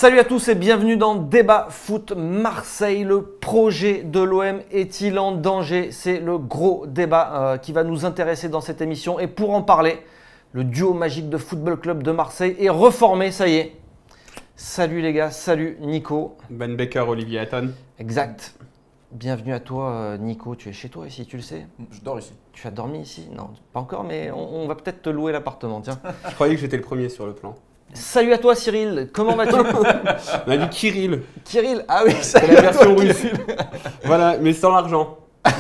Salut à tous et bienvenue dans Débat Foot Marseille. Le projet de l'OM est-il en danger? C'est le gros débat qui va nous intéresser dans cette émission. Et pour en parler, le duo magique de Football Club de Marseille est reformé, ça y est. Salut les gars, salut Nico. Ben Becker, Olivier Hatton. Exact. Bienvenue à toi Nico, tu es chez toi ici, tu le sais? Je dors ici. Tu as dormi ici? Non, pas encore, mais on va peut-être te louer l'appartement, tiens. Je croyais que j'étais le premier sur le plan. Salut à toi Cyril, comment vas-tu? On a dit Kirill. Kirill, ah oui, C'est la version russe. Voilà, mais sans l'argent.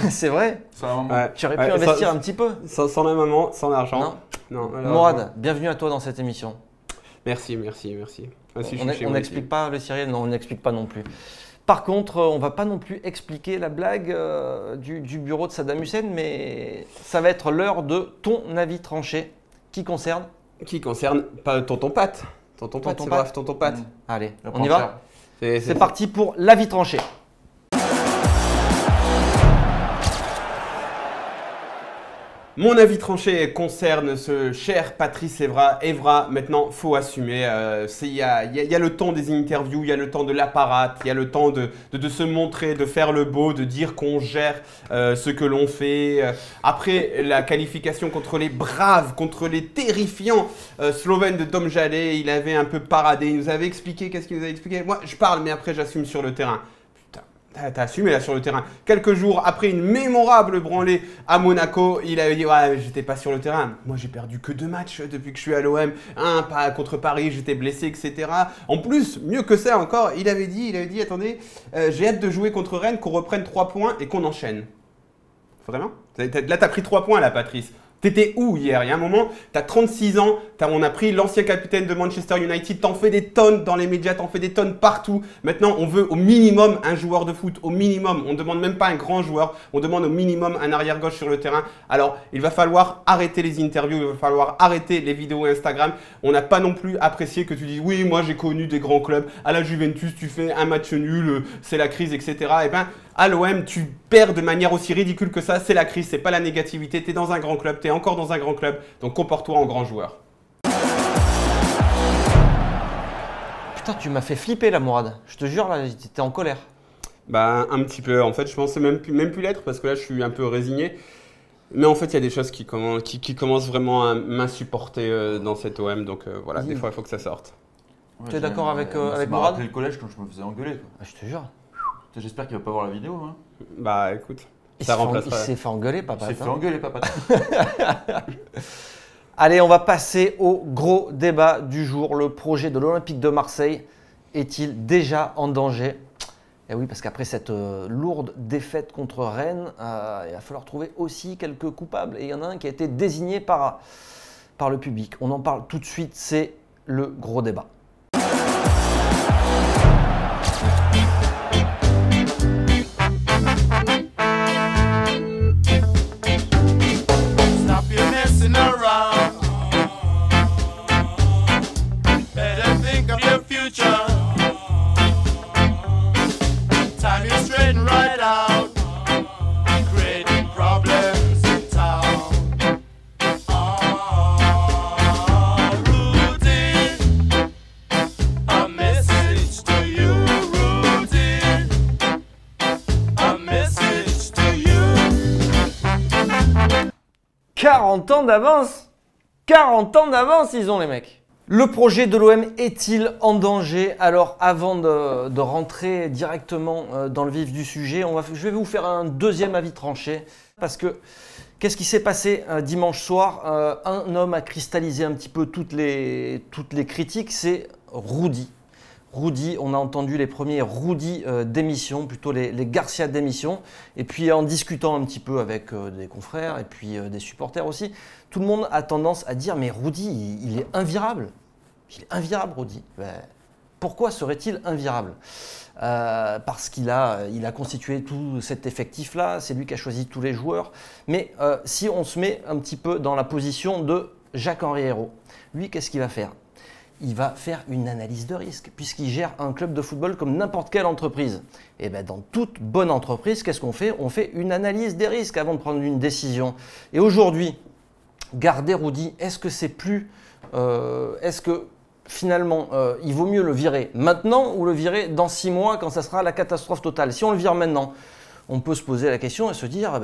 C'est vrai? Sans la maman. Ouais. Tu aurais pu investir un petit peu. Sans la maman, sans l'argent. Non. Mourad, bienvenue à toi dans cette émission. Merci. On n'explique pas le Cyril, non, on n'explique pas non plus. Par contre, on va pas non plus expliquer la blague du bureau de Saddam Hussein, mais ça va être l'heure de ton avis tranché qui concerne. Qui concerne pas Tonton Pat. Tonton Pat, c'est bref, Tonton Pat. Allez, La on y va? panchère. C'est parti pour l'avis tranché. Mon avis tranché concerne ce cher Patrice Evra. Evra, maintenant, faut assumer. Il y a le temps des interviews, il y a le temps de l'apparat, il y a le temps de se montrer, de faire le beau, de dire qu'on gère ce que l'on fait. Après la qualification contre les braves, contre les terrifiants Slovènes de Dom Jalé, il avait un peu paradé. Il nous avait expliqué, qu'est-ce qu'il nous avait expliqué? Moi, je parle, mais après, j'assume sur le terrain. T'as assumé là sur le terrain. Quelques jours après une mémorable branlée à Monaco, il avait dit ouais, j'étais pas sur le terrain. Moi j'ai perdu que 2 matchs depuis que je suis à l'OM. Un pas contre Paris, j'étais blessé, etc. En plus, mieux que ça encore, il avait dit attendez, j'ai hâte de jouer contre Rennes, qu'on reprenne 3 points et qu'on enchaîne. Vraiment? Là t'as pris 3 points là, Patrice. T'étais où hier? Il y a un moment, t'as 36 ans, on a pris l'ancien capitaine de Manchester United, t'en fais des tonnes dans les médias, t'en fais des tonnes partout. Maintenant, on veut au minimum un joueur de foot, au minimum. On ne demande même pas un grand joueur, on demande au minimum un arrière-gauche sur le terrain. Alors, il va falloir arrêter les interviews, il va falloir arrêter les vidéos Instagram. On n'a pas non plus apprécié que tu dises oui, moi j'ai connu des grands clubs, à la Juventus, tu fais un match nul, c'est la crise, etc. Eh bien, à l'OM, tu perds de manière aussi ridicule que ça, c'est la crise, c'est pas la négativité, tu es dans un grand club, tu es encore dans un grand club, donc comporte-toi en grand joueur. Putain, tu m'as fait flipper là, Mourad. Je te jure, là, t'étais en colère. Bah, un petit peu. En fait, je pensais même plus l'être parce que là, je suis un peu résigné. Mais en fait, il y a des choses qui commencent vraiment à m'insupporter dans cette OM. Donc voilà, des fois, il faut que ça sorte. Ouais, Tu es d'accord avec ça m'a Mourad? rappelé le collège quand je me faisais engueuler. Quoi. Ah, je te jure. J'espère qu'il va pas voir la vidéo. Hein. Bah, écoute, Il ça s'est remplacera. fait engueuler, papa. Il s'est fait engueuler, papa. Allez, on va passer au gros débat du jour. Le projet de l'Olympique de Marseille est-il déjà en danger? Et oui, parce qu'après cette lourde défaite contre Rennes, il va falloir trouver aussi quelques coupables. Et il y en a un qui a été désigné par le public. On en parle tout de suite, c'est le gros débat. Stop your messing around. Better think of your future. Time is straighten right out. Creating problems in town. Rudy, a message to you, Rudy. A message to you. 40 ans d'avance! 40 ans d'avance, ils ont les mecs! Le projet de l'OM est-il en danger? Alors avant de rentrer directement dans le vif du sujet, je vais vous faire un deuxième avis tranché. Parce que qu'est-ce qui s'est passé dimanche soir? Un homme a cristallisé un petit peu toutes les critiques, c'est Rudy. Rudy, on a entendu les premiers Rudy d'émission, plutôt les Garcia d'émission. Et puis en discutant un petit peu avec des confrères et puis des supporters aussi, tout le monde a tendance à dire mais Rudy, il est invirable. Il est invirable, Rudy. Ben, pourquoi serait-il invirable? Parce qu'il a constitué tout cet effectif-là, c'est lui qui a choisi tous les joueurs. Mais si on se met un petit peu dans la position de Jacques-Henri Hérault, lui, qu'est-ce qu'il va faire? Il va faire une analyse de risque, puisqu'il gère un club de football comme n'importe quelle entreprise. Et bien dans toute bonne entreprise, qu'est-ce qu'on fait? On fait une analyse des risques avant de prendre une décision. Et aujourd'hui, garder Rudy, est-ce que c'est plus... est-ce que finalement, il vaut mieux le virer maintenant ou le virer dans 6 mois quand ça sera la catastrophe totale. Si on le vire maintenant, on peut se poser la question et se dire,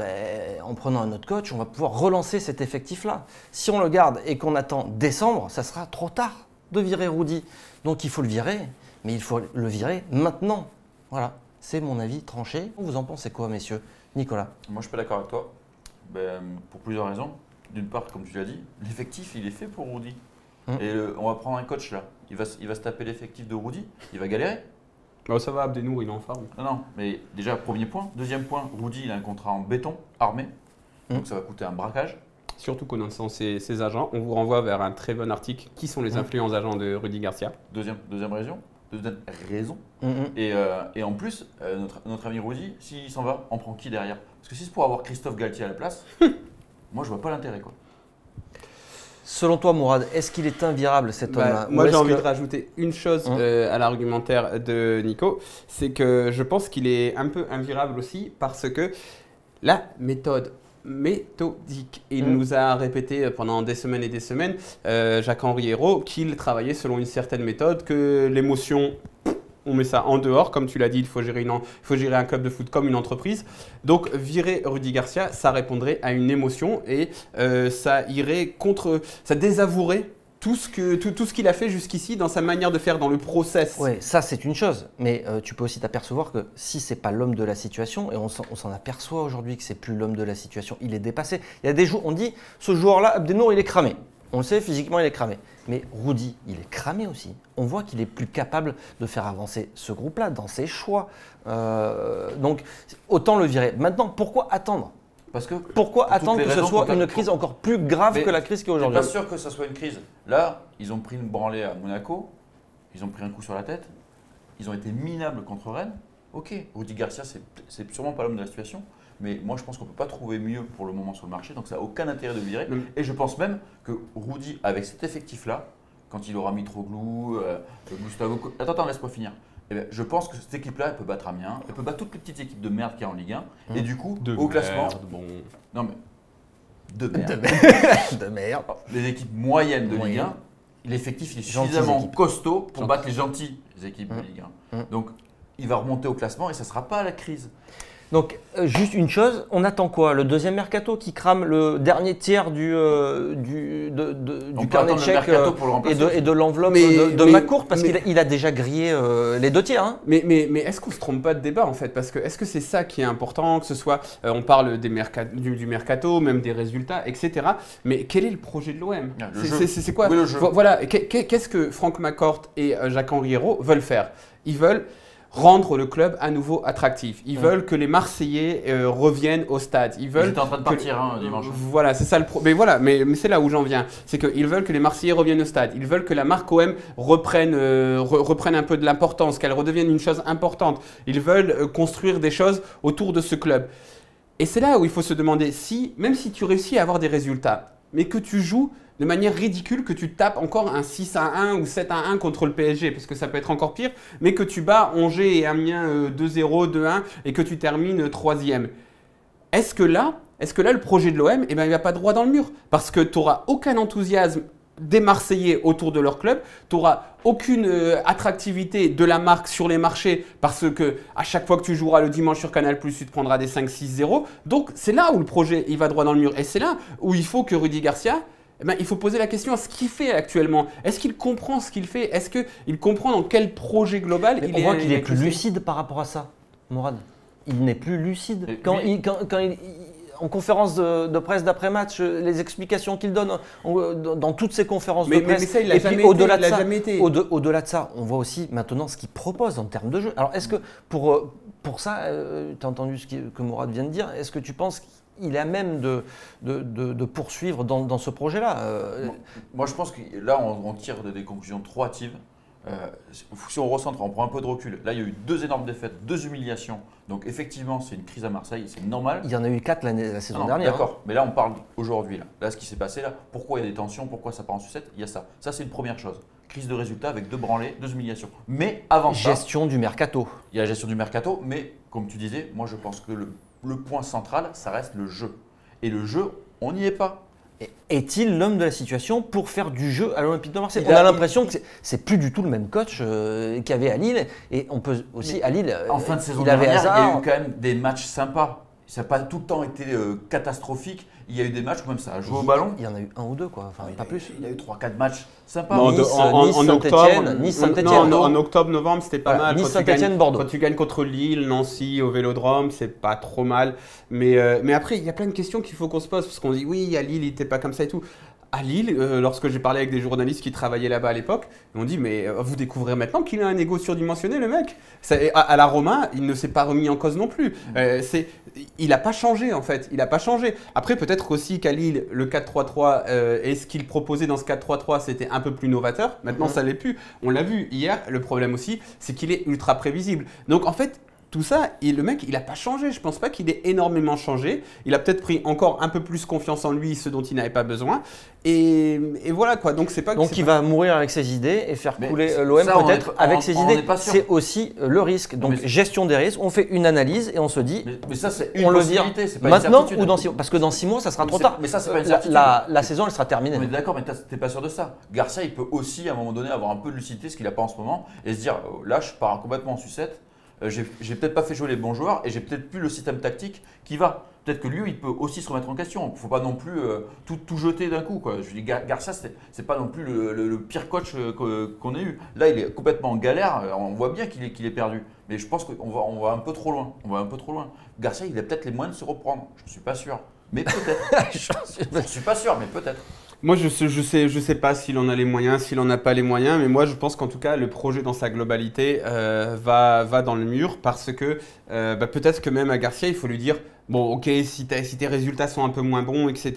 en prenant un autre coach, on va pouvoir relancer cet effectif-là. Si on le garde et qu'on attend décembre, ça sera trop tard de virer Rudy. Donc il faut le virer, mais il faut le virer maintenant. Voilà, c'est mon avis tranché. Vous en pensez quoi, messieurs? Nicolas? Moi, je suis pas d'accord avec toi. Pour plusieurs raisons. D'une part, comme tu l'as dit, l'effectif, il est fait pour Rudy. Et on va prendre un coach là. Il va se taper l'effectif de Rudy. Il va galérer. Oh, ça va, Abdenour, il est en forme. Non, mais déjà, premier point. Deuxième point, Rudy, il a un contrat en béton, armé. Donc ça va coûter un braquage. Surtout connaissant ses agents, on vous renvoie vers un très bon article. Qui sont les influents agents de Rudy Garcia? Deuxième raison. Et en plus, notre ami Rudy, s'il s'en va, on prend qui derrière? Parce que si c'est pour avoir Christophe Galtier à la place, moi je vois pas l'intérêt quoi. Selon toi, Mourad, est-ce qu'il est invirable cet homme-là? Moi, j'ai envie de rajouter une chose à l'argumentaire de Nico, c'est que je pense qu'il est un peu invirable aussi parce que la méthodique, et il nous a répété pendant des semaines et des semaines, Jacques-Henri Hérault, qu'il travaillait selon une certaine méthode, que l'émotion, on met ça en dehors, comme tu l'as dit, il faut gérer un club de foot comme une entreprise. Donc virer Rudy Garcia, ça répondrait à une émotion et ça irait contre, ça désavouerait tout ce qu'il a fait jusqu'ici dans sa manière de faire, dans le process. Oui, ça c'est une chose, mais tu peux aussi t'apercevoir que si c'est pas l'homme de la situation, et on s'en aperçoit aujourd'hui que c'est plus l'homme de la situation, il est dépassé. Il y a des jours, on dit, ce joueur-là, Abdenour, il est cramé. On le sait, physiquement, il est cramé. Mais Rudy, il est cramé aussi. On voit qu'il est plus capable de faire avancer ce groupe-là dans ses choix. Donc, autant le virer. Maintenant, pourquoi attendre? Pourquoi attendre que ce soit une crise encore plus grave que la crise qui est aujourd'hui? Je suis pas sûr que ça soit une crise. Là, ils ont pris une branlée à Monaco, ils ont pris un coup sur la tête, ils ont été minables contre Rennes. Ok, Rudy Garcia, c'est sûrement pas l'homme de la situation, mais moi je pense qu'on ne peut pas trouver mieux pour le moment sur le marché, donc ça n'a aucun intérêt de le virer. Et je pense même que Rudy, avec cet effectif-là, quand il aura Mitroglou, Gustavo… Attends, laisse-moi finir. Eh bien, je pense que cette équipe-là, elle peut battre Amiens, elle peut battre toutes les petites équipes de merde qu'il y a en Ligue 1. Et du coup, au classement… Non mais… De merde. De merde. Les équipes moyennes de Ligue 1, l'effectif est suffisamment costaud pour battre les gentilles équipes de Ligue 1. Donc, il va remonter au classement et ça ne sera pas la crise. Donc, juste une chose, on attend quoi? Le deuxième mercato qui crame le dernier tiers du carnet de chèques et de l'enveloppe de Macourt parce qu'il a déjà grillé les 2 tiers. Hein. Mais est-ce qu'on ne se trompe pas de débat en fait? Parce que est-ce que c'est ça qui est important, que ce soit, on parle du mercato, même des résultats, etc. Mais quel est le projet de l'OM? C'est quoi? Voilà, qu'est-ce que Franck Macourt et Jacques-Henri Hérault veulent faire? Ils veulent rendre le club à nouveau attractif. Ils veulent que les Marseillais reviennent au stade. Ils étaient en train de partir dimanche. Voilà, c'est ça le problème. Mais voilà, mais c'est là où j'en viens. C'est qu'ils veulent que les Marseillais reviennent au stade. Ils veulent que la marque OM reprenne un peu de l'importance, qu'elle redevienne une chose importante. Ils veulent construire des choses autour de ce club. Et c'est là où il faut se demander si, même si tu réussis à avoir des résultats, mais que tu joues de manière ridicule, que tu tapes encore un 6-1 ou 7-1 contre le PSG, parce que ça peut être encore pire, mais que tu bats Angers et Amiens 2-0, 2-1 et que tu termines 3e. Est-ce que là, le projet de l'OM, il va pas droit dans le mur? Parce que tu n'auras aucun enthousiasme des Marseillais autour de leur club, tu n'auras aucune attractivité de la marque sur les marchés parce que à chaque fois que tu joueras le dimanche sur Canal+, tu te prendras des 5-6-0. Donc c'est là où le projet il va droit dans le mur et c'est là où il faut que Rudy Garcia… il faut poser la question à ce qu'il fait actuellement. Est-ce qu'il comprend ce qu'il fait? Est-ce qu'il comprend dans quel projet global il est? On voit qu'il est plus lucide par rapport à ça, Mourad. Il n'est plus lucide. En conférence de presse d'après-match, les explications qu'il donne dans toutes ses conférences de presse. Mais ça, il l'a jamais été. Au-delà de ça, on voit aussi maintenant ce qu'il propose en termes de jeu. Alors, est-ce que pour ça, tu as entendu ce que Mourad vient de dire, est-ce que tu penses qu'il est à même de poursuivre dans ce projet-là? Moi, je pense que là, on tire des conclusions trop hâtives. Si on recentre, on prend un peu de recul. Là, il y a eu 2 énormes défaites, 2 humiliations. Donc, effectivement, c'est une crise à Marseille, c'est normal. Il y en a eu 4 la saison dernière. D'accord, mais là, on parle aujourd'hui. Là, ce qui s'est passé là, pourquoi il y a des tensions, pourquoi ça part en sucette? Il y a ça. Ça, c'est une première chose. Crise de résultats avec 2 branlées, 2 humiliations. Mais avant ça, gestion du mercato. Il y a la gestion du mercato, mais comme tu disais, moi, je pense que le point central, ça reste le jeu. Et le jeu, on n'y est pas. Est-il l'homme de la situation pour faire du jeu à l'Olympique de Marseille? Il On a- a l'impression que c'est plus du tout le même coach qu'il y avait à Lille. Et on peut aussi, à Lille, En fin de saison il avait dernière, il y a Hazard. eu quand même des matchs sympas. Ça n'a pas tout le temps été catastrophique. Il y a eu des matchs où même ça a joué au ballon. Il y en a eu un ou deux, quoi. Enfin, pas plus. Il y a eu 3-4 matchs sympas. Non, Nice, en octobre, Nice, non, Saint-Étienne. en octobre, novembre, c'était pas Voilà, mal. Nice, Quand tu gagnes- Saint-Étienne, Bordeaux. Quand tu gagnes contre Lille, Nancy, au Vélodrome, c'est pas trop mal. Mais après, il y a plein de questions qu'il faut qu'on se pose parce qu'on dit oui, à Lille, il était pas comme ça et tout. À Lille, lorsque j'ai parlé avec des journalistes qui travaillaient là-bas à l'époque, ils m'ont dit mais vous découvrez maintenant qu'il a un ego surdimensionné, le mec. À la Roma, il ne s'est pas remis en cause non plus. Il n'a pas changé en fait. Il n'a pas changé. Après, peut-être aussi qu'à Lille, le 4-3-3 et ce qu'il proposait dans ce 4-3-3, c'était un peu plus novateur. Maintenant, ça l'est plus. On l'a vu hier. Le problème aussi, c'est qu'il est ultra prévisible. Donc en fait, tout ça, le mec, il n'a pas changé. Je pense pas qu'il ait énormément changé. Il a peut-être pris encore un peu plus confiance en lui, ce dont il n'avait pas besoin. Et voilà quoi. Donc c'est pas. Donc c'est il pas- va mourir avec ses idées et faire Mais couler ça, l'OM on peut-être est pas- avec on- ses on idées. n'est pas sûr. C'est aussi le risque. Donc Mais- gestion des risques, on fait une analyse et on se dit, Mais ça, c'est une on le vire possibilité. C'est pas une maintenant certitude. ou dans 6 mois. Parce que dans 6 mois, ça sera Mais trop c'est- tard. mais ça, c'est pas une La- certitude. la saison, elle sera terminée. On est d'accord, mais t'es pas sûr de ça. Garcia, il peut aussi, à un moment donné, avoir un peu de lucidité, ce qu'il n'a pas en ce moment, et se dire là, je pars complètement en sucette. J'ai peut-être pas fait jouer les bons joueurs et j'ai peut-être plus le système tactique qui va. Peut-être que lui, il peut aussi se remettre en question. Il ne faut pas non plus tout jeter d'un coup, quoi. Je dis, Garcia, c'est pas non plus le pire coach qu'on ait eu. Là, il est complètement en galère. On voit bien qu'il est perdu. Mais je pense qu'on va un peu trop loin. On va un peu trop loin. Garcia, il a peut-être les moyens de se reprendre. Je ne suis pas sûr. Mais peut-être. Je ne suis pas sûr, mais peut-être. Moi, je sais pas s'il en a les moyens, s'il en a pas les moyens, mais moi, je pense qu'en tout cas, le projet dans sa globalité va dans le mur parce que peut-être que même à Garcia, il faut lui dire bon, ok, si tes résultats sont un peu moins bons, etc.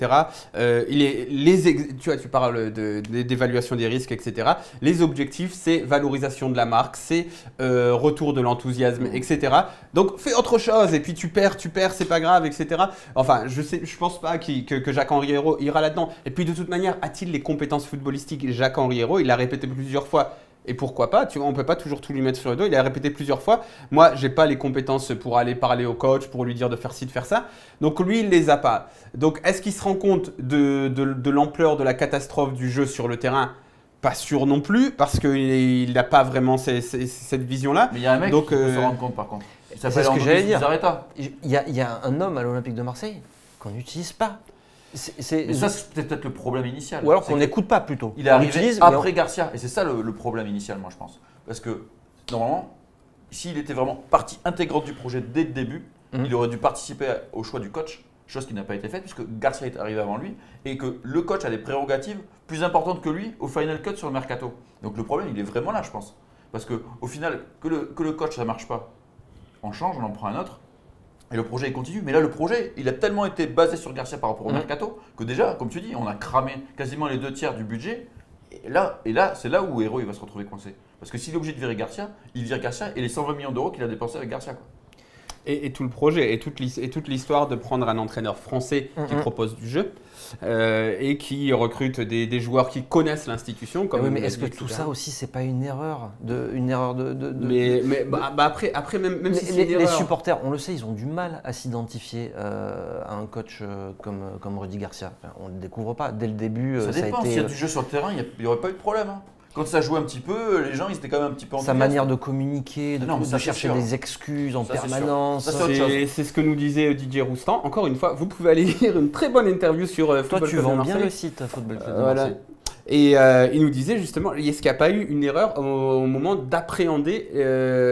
Tu parles d'évaluation des risques, etc. Les objectifs, c'est valorisation de la marque, c'est retour de l'enthousiasme, etc. Donc, fais autre chose et puis tu perds, c'est pas grave, etc. Enfin, je pense pas que Jacques-Henri Hérault ira là-dedans. Et puis, de toute manière, a-t-il les compétences footballistiques? Jacques-Henri Hérault, il l'a répété plusieurs fois. Et pourquoi pas, tu vois, on peut pas toujours tout lui mettre sur le dos. Il a répété plusieurs fois. Moi, j'ai pas les compétences pour aller parler au coach, pour lui dire de faire ci, de faire ça. Donc lui, il les a pas. Donc est-ce qu'il se rend compte de l'ampleur de la catastrophe du jeu sur le terrain? Pas sûr non plus, parce qu'il n'a pas vraiment cette vision-là. Mais il y a un mec Donc, qui peut se rendre compte, par contre. Il C'est s'appelle ce que Andrés j'allais dire. Zubizarreta. Il y a un homme à l'Olympique de Marseille qu'on n'utilise pas. Mais ça, c'est peut-être le problème initial. Ou alors C'est qu'on que n'écoute pas plutôt. Il est On arrivé l'utilise, mais après Garcia. Et c'est ça le problème initial, moi, je pense. Parce que, normalement, s'il était vraiment partie intégrante du projet dès le début, il aurait dû participer au choix du coach, chose qui n'a pas été faite, puisque Garcia est arrivé avant lui, et que le coach a des prérogatives plus importantes que lui au final cut sur le mercato. Donc le problème, il est vraiment là, je pense. Parce qu'au final, que le coach, ça ne marche pas, on change, on en prend un autre. Et le projet il continue, mais là le projet il a tellement été basé sur Garcia par rapport au mercato que déjà, comme tu dis, on a cramé quasiment les 2/3 du budget. Et là c'est là où Hérault il va se retrouver coincé. Parce que s'il est obligé de virer Garcia, il vire Garcia et les 120 millions d'euros qu'il a dépensés avec Garcia, quoi. Et tout le projet, et toute l'histoire de prendre un entraîneur français qui propose du jeu et qui recrute des joueurs qui connaissent l'institution. oui, mais est-ce que tout ça aussi, c'est pas une erreur de. Mais après même si c'est une Les erreur. supporters, on le sait, ils ont du mal à s'identifier à un coach comme Rudy Garcia. Enfin, on ne le découvre pas. Dès le début, Ça ça dépend, a s'il y a été du jeu sur le terrain, il n'y aurait pas eu de problème. Hein. Quand ça jouait un petit peu, les gens ils étaient quand même un petit peu sa enthousiastes. manière de communiquer, Non, mais de ça, c'est chercher sûr. des excuses en Ça, c'est sûr. permanence. Ça, c'est autre chose. C'est ce que nous disait Didier Roustan. Encore une fois, vous pouvez aller lire une très bonne interview sur Toi, Football tu Club de vends bien Marseille. le site Football Club de Voilà. Marseille. Et il nous disait justement, est-ce qu'il n'y a pas eu une erreur au moment d'appréhender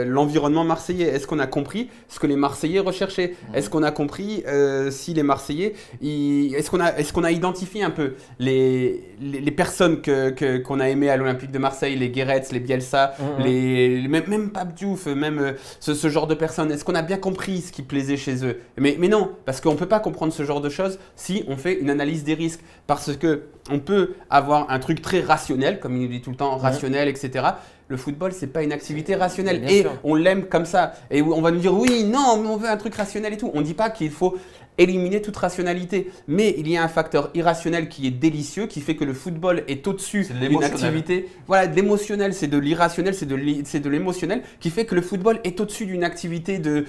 l'environnement marseillais? Est-ce qu'on a compris ce que les Marseillais recherchaient? Est-ce qu'on a compris si les Marseillais, est-ce qu'on a identifié un peu les personnes qu'on a aimées à l'Olympique de Marseille, les Guéretz, les Bielsa, même Pape Diouf, même ce genre de personnes? Est-ce qu'on a bien compris ce qui plaisait chez eux? Mais non, parce qu'on ne peut pas comprendre ce genre de choses si on fait une analyse des risques. Parce que on peut avoir un truc très rationnel, comme il dit tout le temps, rationnel, etc. Le football, c'est pas une activité rationnelle. Bien Et sûr. on l'aime comme ça. Et on va nous dire, oui, non, mais on veut un truc rationnel et tout. On ne dit pas qu'il faut éliminer toute rationalité. Mais il y a un facteur irrationnel qui est délicieux, qui fait que le football est au-dessus C'est de d'une l'émotionnel. activité. Voilà, de l'émotionnel, c'est de l'irrationnel, c'est de l'émotionnel, qui fait que le football est au-dessus d'une activité de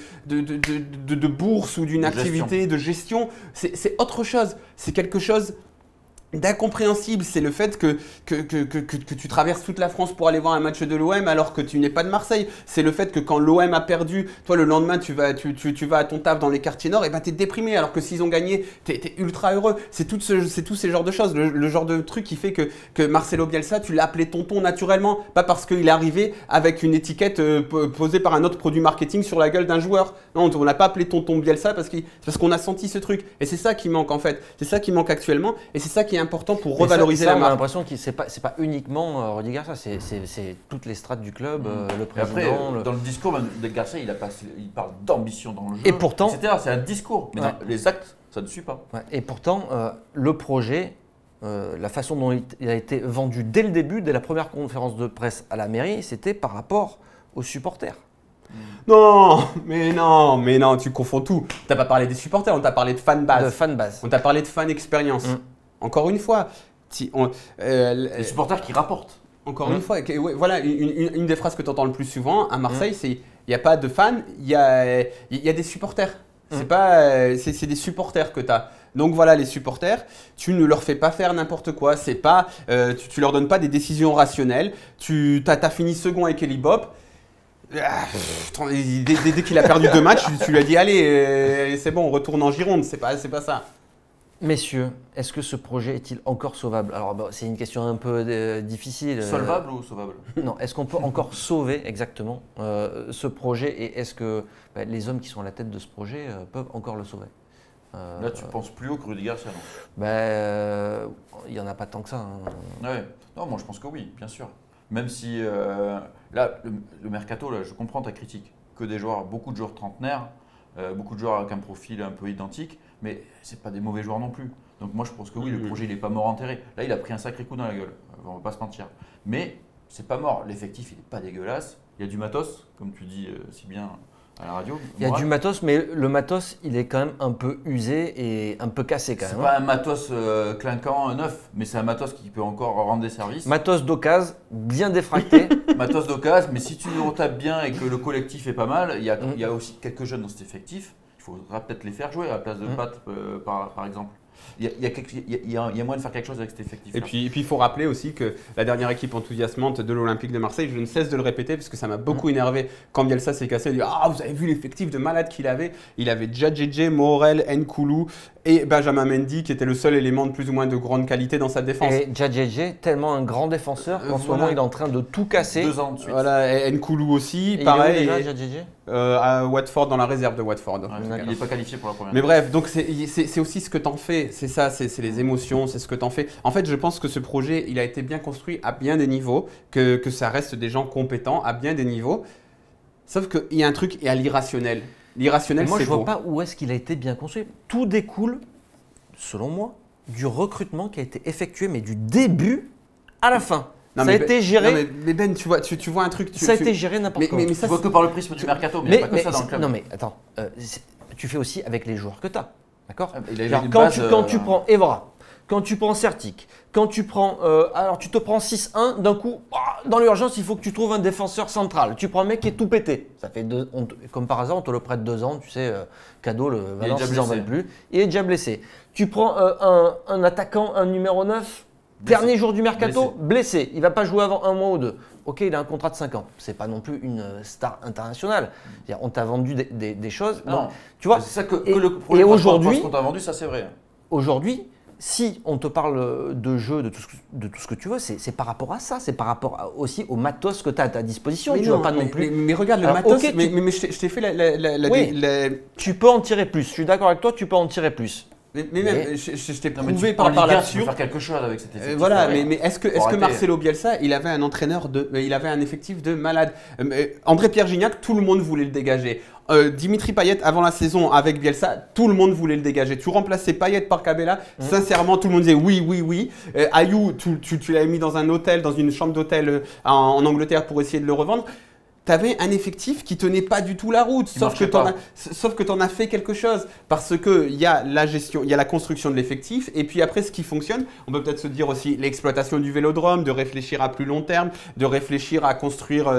bourse ou d'une De activité de gestion. C'est autre chose. C'est quelque chose d'incompréhensible, c'est le fait que tu traverses toute la France pour aller voir un match de l'OM alors que tu n'es pas de Marseille. C'est le fait que quand l'OM a perdu, toi le lendemain tu vas à ton taf dans les quartiers nord, et ben t'es déprimé, alors que s'ils ont gagné, t'es ultra heureux. C'est tous ces genres de choses, le genre de truc qui fait que Marcelo Bielsa, tu l'as appelé tonton naturellement, pas parce qu'il est arrivé avec une étiquette posée par un autre produit marketing sur la gueule d'un joueur. Non, on l'a pas appelé tonton Bielsa parce qu'on a senti ce truc. Et c'est ça qui manque en fait, c'est ça qui manque actuellement, et c'est ça qui est important pour revaloriser la On a marque. l'impression que c'est pas uniquement Rudy Garcia, c'est toutes les strates du club, le Et président. après, dans le discours, de Garcia, il parle d'ambition dans le jeu. Et pourtant- etc. C'est un discours. Mais Ouais. dans les actes, ça ne suit pas. Ouais, et pourtant, le projet, la façon dont il a été vendu dès le début, dès la première conférence de presse à la mairie, c'était par rapport aux supporters. Non, tu confonds tout. T'as pas parlé des supporters, on t'a parlé de fan base. De fanbase. On t'a parlé de fan expérience. Encore une fois, Les supporters qui rapportent. encore une fois, ouais, voilà une des phrases que tu entends le plus souvent à Marseille, c'est il n'y a pas de fans, il y a des supporters. C'est des supporters que tu as. Donc voilà, les supporters, tu ne leur fais pas faire n'importe quoi. C'est pas, tu leur donnes pas des décisions rationnelles. Tu as fini second avec Eli Bob. Dès qu'il a perdu 2 matchs, tu lui as dit allez, c'est bon, on retourne en Gironde. C'est pas ça. Messieurs, est-ce que ce projet est-il encore sauvable? Alors, c'est une question un peu difficile. Solvable ou sauvable? Non, est-ce qu'on peut encore sauver exactement ce projet, et est-ce que les hommes qui sont à la tête de ce projet peuvent encore le sauver? Là, tu penses plus haut que Rudy Garcia, non? Il n'y en a pas tant que ça. Hein. Ouais. Non, moi je pense que oui, bien sûr. Même si là, le mercato, là, je comprends ta critique. Que des joueurs, beaucoup de joueurs trentenaires, beaucoup de joueurs avec un profil un peu identique, mais c'est pas des mauvais joueurs non plus. Donc moi je pense que oui, le projet il n'est pas mort enterré. Là, il a pris un sacré coup dans la gueule, on va pas se mentir. Mais c'est pas mort, l'effectif il n'est pas dégueulasse. Il y a du matos, comme tu dis si bien à la radio. Il y a du matos, mais le matos, il est quand même un peu usé et un peu cassé quand C'est même. pas un matos clinquant neuf, mais c'est un matos qui peut encore rendre des services. Matos d'occasion, bien défracté. Matos d'occasion, mais si tu le retapes bien et que le collectif est pas mal, il y a aussi quelques jeunes dans cet effectif. Il faudra peut-être les faire jouer à la place de Pat, par exemple. Il y a moyen de faire quelque chose avec cet effectif. Et puis il faut rappeler aussi que la dernière équipe enthousiasmante de l'Olympique de Marseille, je ne cesse de le répéter parce que ça m'a beaucoup énervé quand Bielsa s'est cassé. Il dit ah, vous avez vu l'effectif de malade qu'il avait. Il avait déjà JJ, Morel, Nkoulou et Benjamin Mendy qui était le seul élément de plus ou moins de grande qualité dans sa défense. Et JJ, tellement un grand défenseur qu'en ce moment il est en train de tout casser. 2 ans de suite. Voilà, et Nkoulou aussi, Et pareil. il est où déjà, JJ? À Watford, dans la réserve de Watford. Ouais, il n'est pas qualifié pour la première. Mais bref, donc c'est aussi ce que t'en fais, c'est ça, c'est les émotions, c'est ce que t'en fais. En fait, je pense que ce projet, il a été bien construit à bien des niveaux, que ça reste des gens compétents à bien des niveaux. Sauf qu'il y a un truc, il y a l'irrationnel. L'irrationnel, Moi, c'est je vois beau. pas où est-ce qu'il a été bien construit. Tout découle, selon moi, du recrutement qui a été effectué, mais du début à la fin. Non, ça a mais été Ben- géré. non, mais Ben, tu vois un truc. Ça a été géré n'importe comment. mais Tu ça, vois que par le prisme du mercato, mais il n'y a pas que ça dans le club. non mais attends, tu fais aussi avec les joueurs que tu as, d'accord? Il a Genre, une quand, base, quand tu prends Evra, quand tu prends Certic, quand tu prends, alors tu te prends 6-1, d'un coup, dans l'urgence, il faut que tu trouves un défenseur central. Tu prends un mec qui est tout pété. Ça fait comme par hasard, on te le prête 2 ans, tu sais, cadeau, le Il est Valence, déjà ils n'en blessé. veulent plus. Il est déjà blessé. Tu prends un attaquant, un numéro 9, dernier jour du mercato, blessé. Il va pas jouer avant 1 mois ou 2. Ok, il a un contrat de 5 ans. C'est pas non plus une star internationale. C'est-à-dire, on t'a vendu des choses. Non. Donc, tu vois, C'est ça que et- le projet et aujourd'hui- qu'on t'a vendu, ça c'est vrai. aujourd'hui, si on te parle de jeu, de tout ce que tu veux, c'est par rapport à ça. C'est par rapport aussi au matos que tu as à ta disposition. Mais tu non, vas pas non plus. mais regarde le Alors, matos. ok, mais je t'ai fait Oui. la- Tu peux en tirer plus. Je suis d'accord avec toi, tu peux en tirer plus. mais Mais- même, je t'ai Non, mais prouvé tu par parles Ligue 1, tu là-dessus. peux faire quelque chose avec cet effectif. Voilà, Ouais. mais est-ce que arrêter. Marcelo Bielsa, il avait un entraîneur il avait un effectif de malade. André-Pierre Gignac, tout le monde voulait le dégager. Dimitri Payet, avant la saison avec Bielsa, tout le monde voulait le dégager. Tu remplaçais Payet par Cabella, sincèrement, tout le monde disait oui, oui, oui. Ayou, tu l'avais mis dans un hôtel, dans une chambre d'hôtel en Angleterre pour essayer de le revendre. T'avais un effectif qui tenait pas du tout la route, sauf que t'en as fait quelque chose. Parce que il y a la gestion, il y a la construction de l'effectif, et puis après ce qui fonctionne, on peut peut-être se dire aussi l'exploitation du vélodrome, de réfléchir à plus long terme, de réfléchir à construire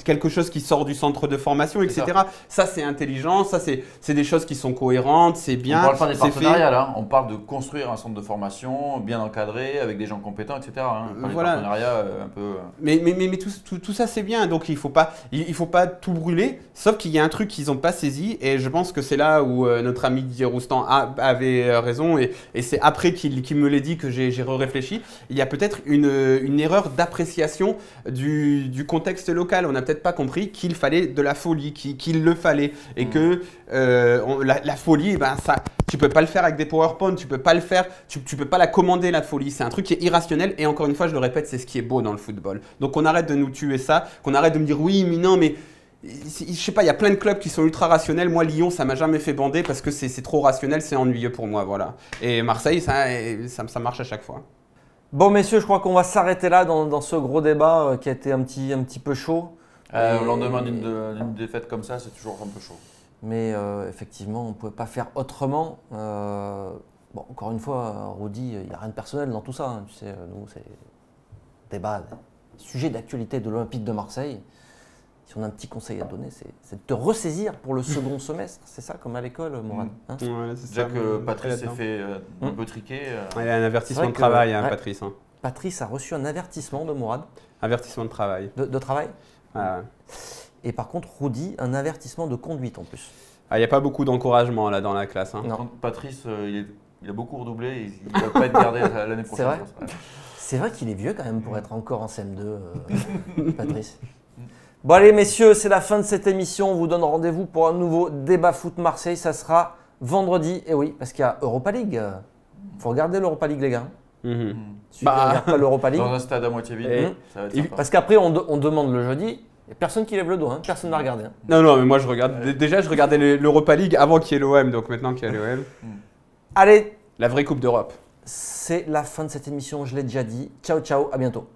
quelque chose qui sort du centre de formation, etc. Ça c'est intelligent, ça c'est des choses qui sont cohérentes, c'est bien. On parle pas des c'est partenariats là, on parle de construire un centre de formation bien encadré, avec des gens compétents, etc. Hein. Pas Voilà. des partenariats un peu… Mais tout ça c'est bien, donc il faut pas tout brûler, sauf qu'il y a un truc qu'ils n'ont pas saisi, et je pense que c'est là où notre ami Didier Roustan avait raison, et c'est après qu'il me l'ait dit que j'ai réfléchi. Il y a peut-être une erreur d'appréciation du contexte local. On n'a peut-être pas compris qu'il fallait de la folie, qu'il le fallait, et que la folie, ben ça, tu peux pas le faire avec des PowerPoint, tu peux pas le faire, tu peux pas la commander la folie. C'est un truc qui est irrationnel, et encore une fois, je le répète, c'est ce qui est beau dans le football. Donc on arrête de nous tuer ça, qu'on arrête de me dire oui, mais non, mais je sais pas, il y a plein de clubs qui sont ultra rationnels. Moi, Lyon, ça m'a jamais fait bander parce que c'est trop rationnel, c'est ennuyeux pour moi, voilà. Et Marseille, ça marche à chaque fois. Bon, messieurs, je crois qu'on va s'arrêter là dans ce gros débat qui a été un petit peu chaud. Au lendemain d'une défaite comme ça, c'est toujours un peu chaud. Mais effectivement, on ne pouvait pas faire autrement. Bon, encore une fois, Rudy, il n'y a rien de personnel dans tout ça. Hein. Tu sais, nous, c'est débat, sujet d'actualité de l'Olympique de Marseille. Si on a un petit conseil à donner, c'est de te ressaisir pour le second semestre. C'est ça, comme à l'école, Mourad. Hein, Ouais, Déjà que Patrice s'est fait un peu triquer. Il y a un avertissement C'est de vrai travail, que- hein, ouais. Patrice. Hein. Patrice a reçu un avertissement de Mourad Avertissement de travail. de travail. Ah, ouais. Et par contre, Rudy, un avertissement de conduite en plus. Ah, il n'y a pas beaucoup d'encouragement là dans la classe. Hein. Non. Par contre, Patrice, il a beaucoup redoublé, il ne va pas être gardé l'année prochaine. vrai Ouais. C'est vrai qu'il est vieux quand même pour être encore en CM2, Patrice. Bon allez messieurs, c'est la fin de cette émission. On vous donne rendez-vous pour un nouveau débat foot Marseille. Ça sera vendredi. Et oui, parce qu'il y a Europa League. Il faut regarder l'Europa League les gars. Mhm. Si tu regardes pas l'Europa League. Dans un stade à moitié vide, Et- ça va être et- sympa. Parce qu'après on demande le jeudi. Il n'y a personne qui lève le doigt. Hein. Personne n'a regardé. Hein. Non, mais moi je regarde. Déjà, je regardais l'Europa League avant qu'il y ait l'OM, donc maintenant qu'il y a l'OM. Allez, La vraie Coupe d'Europe. c'est la fin de cette émission. Je l'ai déjà dit. Ciao, ciao. À bientôt.